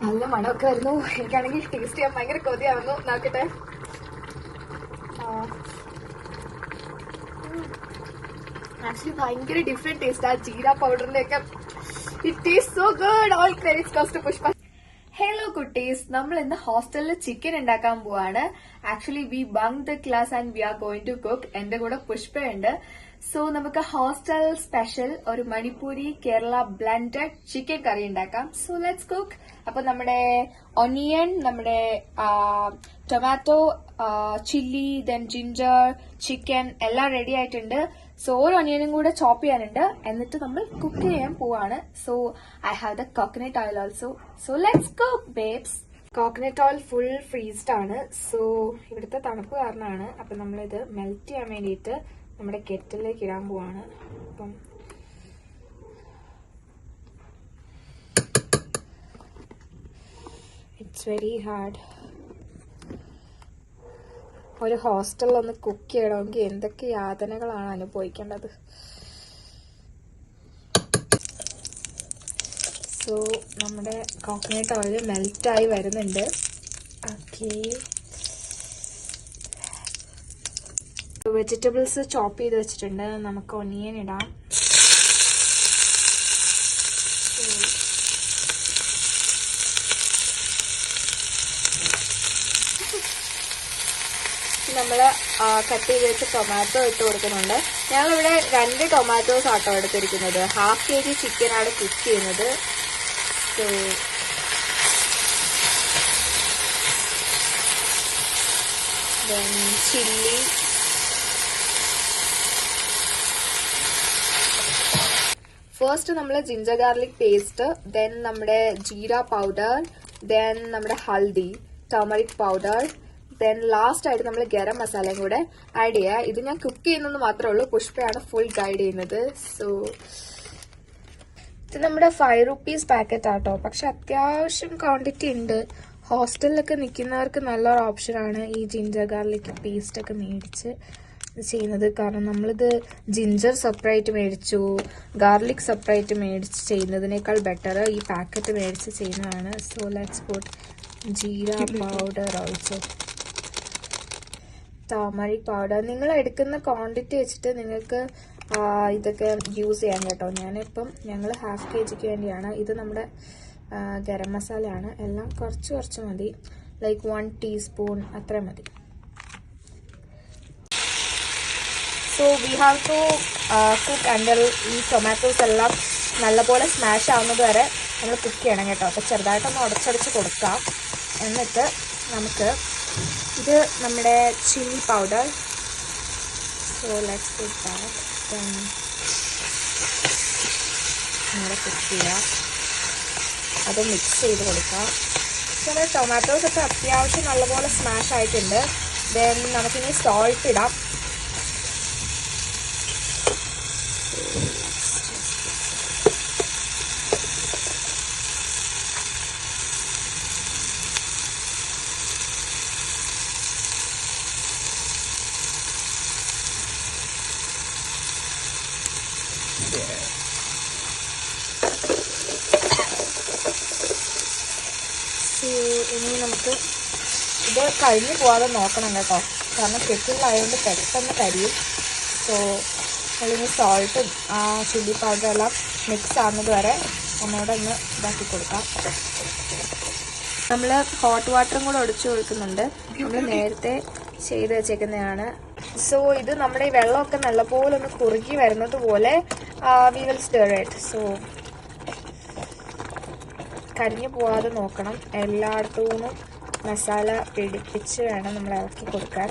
നല്ല മണമൊക്കെ വരുന്നു. എനിക്കാണെങ്കിൽ ടേസ്റ്റ് ചെയ്യാൻ ഭയങ്കര കൊതിയാവുന്നു. നോക്കട്ടെ. ആക്ച്വലി ഭയങ്കര ഡിഫറെന്റ് ടേസ്റ്റ് ആ ജീര പൗഡറിന്റെ ഒക്കെ. It taste so good. All credits goes to Pushpa. Hello കുട്ടീസ്, നമ്മൾ ഇന്ന് ഹോസ്റ്റലിൽ ചിക്കൻ ഉണ്ടാക്കാൻ പോവാണ്. Actually we bunk the class and we are going to cook. എന്റെ കൂടെ പുഷ്പയുണ്ട്. സോ നമുക്ക് ഹോസ്റ്റൽ സ്പെഷ്യൽ ഒരു Manipuri Kerala blended chicken curry ഉണ്ടാക്കാം. So let's cook. അപ്പൊ നമ്മുടെ ഒനിയൻ, നമ്മുടെ tomato, chilli, then ginger, chicken എല്ലാം റെഡി ആയിട്ടുണ്ട്. സോ ഒരു ഒനിയനും കൂടെ ചോപ്പ് ചെയ്യാനുണ്ട്. എന്നിട്ട് നമ്മൾ കുക്ക് ചെയ്യാൻ പോവാണ്. So I have the coconut oil also. So let's cook babes. Coconut oil full freezed ആണ്. സോ ഇവിടുത്തെ തണുപ്പ് കാരണമാണ്. അപ്പൊ നമ്മളിത് മെൽറ്റ് ചെയ്യാൻ വേണ്ടിയിട്ട് നമ്മുടെ കെറ്റിലേക്ക് ഇടാൻ പോവാണ്. അപ്പം ഇറ്റ്സ് വെരി ഹാർഡ്. ഒരു ഹോസ്റ്റലിൽ ഒന്ന് കുക്ക് ചെയ്യണമെങ്കിൽ എന്തൊക്കെ യാതനകളാണ് അനുഭവിക്കേണ്ടത്. സോ നമ്മുടെ കോക്കനട്ട് ഓയിൽ മെൽറ്റായി വരുന്നുണ്ട്. ഓക്കെ, വെജിറ്റബിൾസ് ചോപ്പ് ചെയ്ത് വെച്ചിട്ടുണ്ട്. നമുക്ക് ഒനിയൻ ഇടാം. നമ്മൾ കട്ട് ചെയ്ത് വെച്ച് ടൊമാറ്റോ ഇട്ട് കൊടുക്കുന്നുണ്ട്. ഞങ്ങളിവിടെ 2 ടൊമാറ്റോസ് ആട്ടോ എടുത്തിരിക്കുന്നത്. ½ kg ചിക്കനാണ് കുക്ക് ചെയ്യുന്നത്. സോ ദെൻ ചില്ലി, ഫസ്റ്റ് നമ്മൾ ജിഞ്ചർ ഗാർലിക് പേസ്റ്റ്, ദെൻ നമ്മുടെ ജീര പൗഡർ, ദെൻ നമ്മുടെ haldi, turmeric powder, then last ആയിട്ട് നമ്മൾ ഗരം മസാലയും കൂടെ ആഡ് ചെയ്യുക. ഇത് ഞാൻ കുക്ക് ചെയ്യുന്നത് മാത്രമേ ഉള്ളൂ. പുഷ്പയാണ് ഫുൾ ഗൈഡ് ചെയ്യുന്നത്. സോ ഇത് നമ്മുടെ 5 rupees പാക്കറ്റ് ആട്ടോ. പക്ഷെ അത്യാവശ്യം ക്വാണ്ടിറ്റി ഉണ്ട്. ഹോസ്റ്റലിലൊക്കെ നിൽക്കുന്നവർക്ക് നല്ലൊരു ഓപ്ഷനാണ് ഈ ജിഞ്ചർ ഗാർലിക് പേസ്റ്റ് ഒക്കെ മേടിച്ച് ചെയ്യുന്നത്. കാരണം നമ്മളിത് ജിഞ്ചർ സെപ്പറേറ്റ് മേടിച്ചു, ഗാർലിക് സെപ്പറേറ്റ് മേടിച്ച് ചെയ്യുന്നതിനേക്കാൾ ബെറ്റർ ഈ പാക്കറ്റ് മേടിച്ച് ചെയ്യുന്നതാണ്. So let's puttu jeera powder also, turmeric powder. നിങ്ങൾ എടുക്കുന്ന ക്വാണ്ടിറ്റി വെച്ചിട്ട് നിങ്ങൾക്ക് ഇതൊക്കെ യൂസ് ചെയ്യാൻ കേട്ടോ. ഞങ്ങൾ ½ kgക്ക് വേണ്ടിയാണ്. ഇത് നമ്മുടെ ഗരം മസാലയാണ്. എല്ലാം കുറച്ച് മതി. ലൈക്ക് 1 teaspoon അത്ര മതി. So we have to cook under ഈ ടൊമാറ്റോസ് എല്ലാം നല്ലപോലെ സ്മാഷ് ആവുന്നത് വരെ നമ്മൾ കുക്ക് ചെയ്യണം കേട്ടോ. അപ്പോൾ ചെറുതായിട്ടൊന്ന് ഉടച്ചടിച്ച് കൊടുക്കാം. എന്നിട്ട് നമുക്ക് ഇത് നമ്മുടെ chilli powder. So let's put that. Then നമ്മുടെ കുക്ക് ചെയ്യുക, അത് മിക്സ് ചെയ്ത് കൊടുക്കാം. നമ്മുടെ ടൊമാറ്റോസ് ഒക്കെ അത്യാവശ്യം നല്ലപോലെ സ്മാഷ് ആയിട്ടുണ്ട്. ദെൻ നമുക്കിനി സോൾട്ട് ഇടാം. ഇനി നമുക്ക് ഇത് കഴിഞ്ഞ് പോകാതെ നോക്കണം കേട്ടോ. കാരണം കെറ്റിലായതുകൊണ്ട് പെട്ടെന്ന് കരിയും. സോ നമ്മളിനി സോൾട്ടും ചില്ലി പൗഡറും എല്ലാം മിക്സ് ആവുന്നത് വരെ ഒന്നുകൂടെ ഒന്ന് ഇതാക്കി കൊടുക്കാം. നമ്മൾ ഹോട്ട് വാട്ടറും കൂടെ ഒഴിച്ചു കൊടുക്കുന്നുണ്ട്. നമ്മൾ നേരത്തെ ചെയ്ത് വെച്ചേക്കുന്നതാണ്. സോ ഇത് നമ്മുടെ ഈ വെള്ളമൊക്കെ നല്ലപോലെ ഒന്ന് കുറുകി വരുന്നത് പോലെ we will stir it. So കരിഞ്ഞു പോവാതെ നോക്കണം. എല്ലായിടത്തും മസാല പിടിപ്പിച്ച് വേണം നമ്മൾ ഇറക്കി കൊടുക്കാൻ.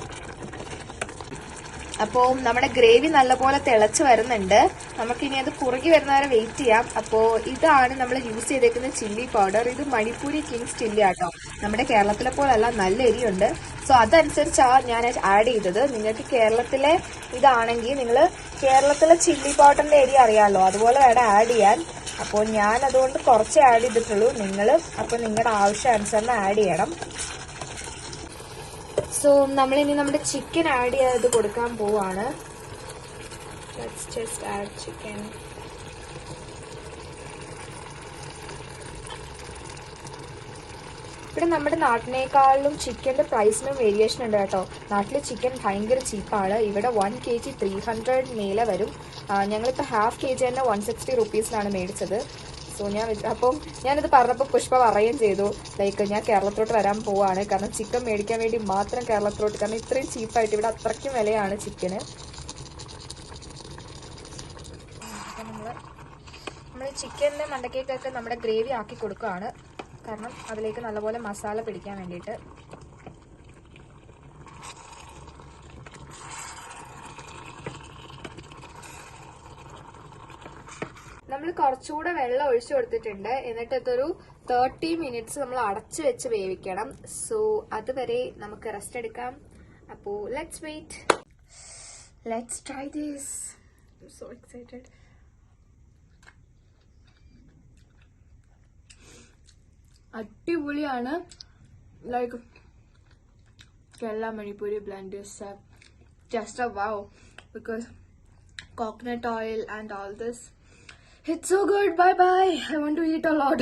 അപ്പോൾ നമ്മുടെ ഗ്രേവി നല്ലപോലെ തിളച്ച് വരുന്നുണ്ട്. നമുക്കിനി അത് കുറുകി വരുന്നവരെ വെയിറ്റ് ചെയ്യാം. അപ്പോൾ ഇതാണ് നമ്മൾ യൂസ് ചെയ്തേക്കുന്ന ചില്ലി പൗഡർ. ഇത് മണിപ്പൂരി കിങ്സ് ചില്ലി ആട്ടോ. നമ്മുടെ കേരളത്തിലെ പോലല്ല, നല്ല എരിയുണ്ട്. സോ അതനുസരിച്ചാണ് ഞാൻ ആഡ് ചെയ്തത്. നിങ്ങൾക്ക് കേരളത്തിലെ ഇതാണെങ്കിൽ നിങ്ങൾ കേരളത്തിലെ ചില്ലി പൗഡറിന്റെ എരി അറിയാമല്ലോ, അതുപോലെ വേണം ആഡ് ചെയ്യാൻ. അപ്പോൾ ഞാൻ അതുകൊണ്ട് കുറച്ച് ആഡ് ചെയ്തിട്ടുള്ളൂ. നിങ്ങൾ അപ്പോൾ നിങ്ങളുടെ ആവശ്യാനുസരണം ആഡ് ചെയ്യണം. സോ നമ്മളിനി നമ്മുടെ ചിക്കൻ ആഡ് ചെയ്ത് കൊടുക്കാൻ പോവാണ്. Let's just add chicken. ഇവിടെ നമ്മുടെ നാട്ടിനേക്കാളും ചിക്കൻ്റെ പ്രൈസിനും വേരിയേഷൻ ഉണ്ട് കേട്ടോ. നാട്ടിൽ ചിക്കൻ ഭയങ്കര ചീപ്പാണ്. ഇവിടെ 1 kg 300 മേലെ വരും. ഞങ്ങളിപ്പോൾ ഹാഫ് kg തന്നെ 160 റുപ്പീസിനാണ് മേടിച്ചത്. സോ ഞാനിത് പറഞ്ഞപ്പോൾ പുഷ്പ പറയുകയും ചെയ്തു, ലൈക്ക് ഞാൻ കേരളത്തിലോട്ട് വരാൻ പോവാണ്, കാരണം ചിക്കൻ മേടിക്കാൻ വേണ്ടി മാത്രം കേരളത്തിലോട്ട്, കാരണം ഇത്രയും ചീപ്പായിട്ട് ഇവിടെ അത്രയ്ക്കും വിലയാണ് ചിക്കന്. അപ്പം നമ്മൾ ചിക്കൻ്റെ മണ്ടക്കേക്കൊക്കെ നമ്മുടെ ഗ്രേവി ആക്കി കൊടുക്കുകയാണ്, കാരണം അതിലേക്ക് നല്ലപോലെ മസാല പിടിക്കാൻ വേണ്ടിയിട്ട്. നമ്മൾ കുറച്ചുകൂടെ വെള്ളം ഒഴിച്ചു കൊടുത്തിട്ടുണ്ട്. എന്നിട്ട് ഇതൊരു 30 മിനിറ്റ്സ് നമ്മൾ അടച്ചു വെച്ച് വേവിക്കണം. സോ അതുവരെ നമുക്ക് റെസ്റ്റ് എടുക്കാം. അപ്പോൾ let's wait, let's try this. I am so excited. അടിപൊളിയാണ്. Like Kerala Manipuri blend is just a wow, because coconut oil and all this, it's so good. Bye bye, I want to eat a lot.